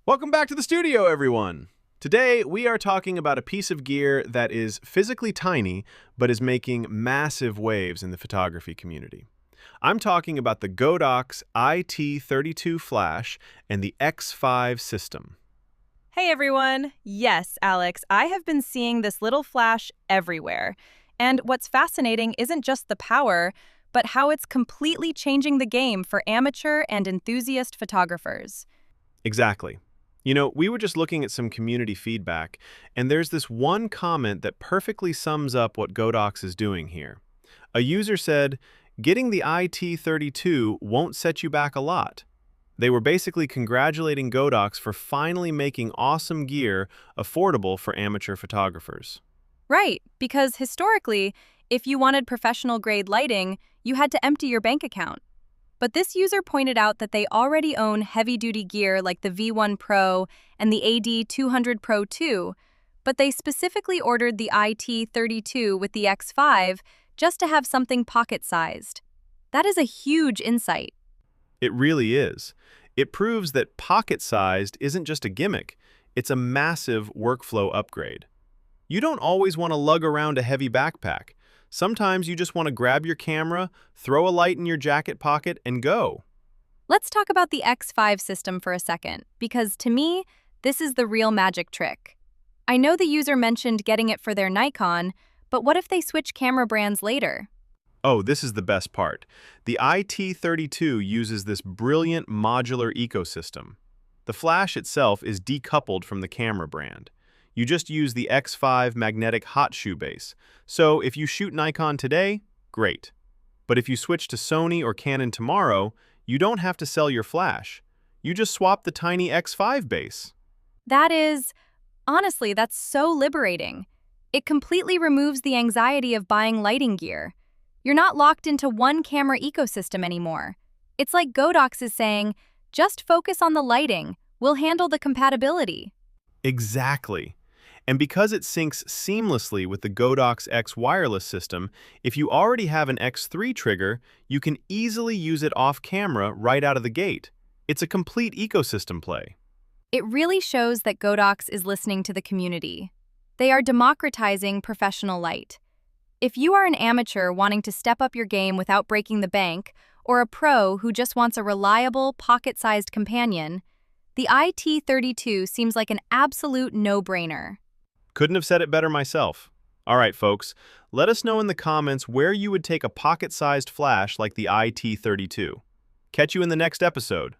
Welcome back to the studio, everyone! Today, we are talking about a piece of gear that is physically tiny, but is making massive waves in the photography community. I'm talking about the Godox IT32 Flash and the X5 system. Hey everyone! Yes, Alex, I have been seeing this little flash everywhere. And what's fascinating isn't just the power, but how it's completely changing the game for amateur and enthusiast photographers. Exactly. You know, we were just looking at some community feedback, and there's this one comment that perfectly sums up what Godox is doing here. A user said, "Getting the IT32 won't set you back a lot." They were basically congratulating Godox for finally making awesome gear affordable for amateur photographers. Right, because historically, if you wanted professional-grade lighting, you had to empty your bank account. But this user pointed out that they already own heavy-duty gear like the V1 Pro and the AD200 Pro 2, but they specifically ordered the IT32 with the X5 just to have something pocket-sized. That is a huge insight. It really is. It proves that pocket-sized isn't just a gimmick, it's a massive workflow upgrade. You don't always want to lug around a heavy backpack. Sometimes you just want to grab your camera, throw a light in your jacket pocket, and go. Let's talk about the X5 system for a second, because to me, this is the real magic trick. I know the user mentioned getting it for their Nikon, but what if they switch camera brands later? Oh, this is the best part. The IT32 uses this brilliant modular ecosystem. The flash itself is decoupled from the camera brand. You just use the X5 magnetic hot shoe base. So if you shoot Nikon today, great. But if you switch to Sony or Canon tomorrow, you don't have to sell your flash. You just swap the tiny X5 base. Honestly, that's so liberating. It completely removes the anxiety of buying lighting gear. You're not locked into one camera ecosystem anymore. It's like Godox is saying, just focus on the lighting. We'll handle the compatibility. Exactly. And because it syncs seamlessly with the Godox X wireless system, if you already have an X3 trigger, you can easily use it off-camera right out of the gate. It's a complete ecosystem play. It really shows that Godox is listening to the community. They are democratizing professional light. If you are an amateur wanting to step up your game without breaking the bank, or a pro who just wants a reliable, pocket-sized companion, the IT32 seems like an absolute no-brainer. Couldn't have said it better myself. All right, folks, let us know in the comments where you would take a pocket-sized flash like the IT32. Catch you in the next episode.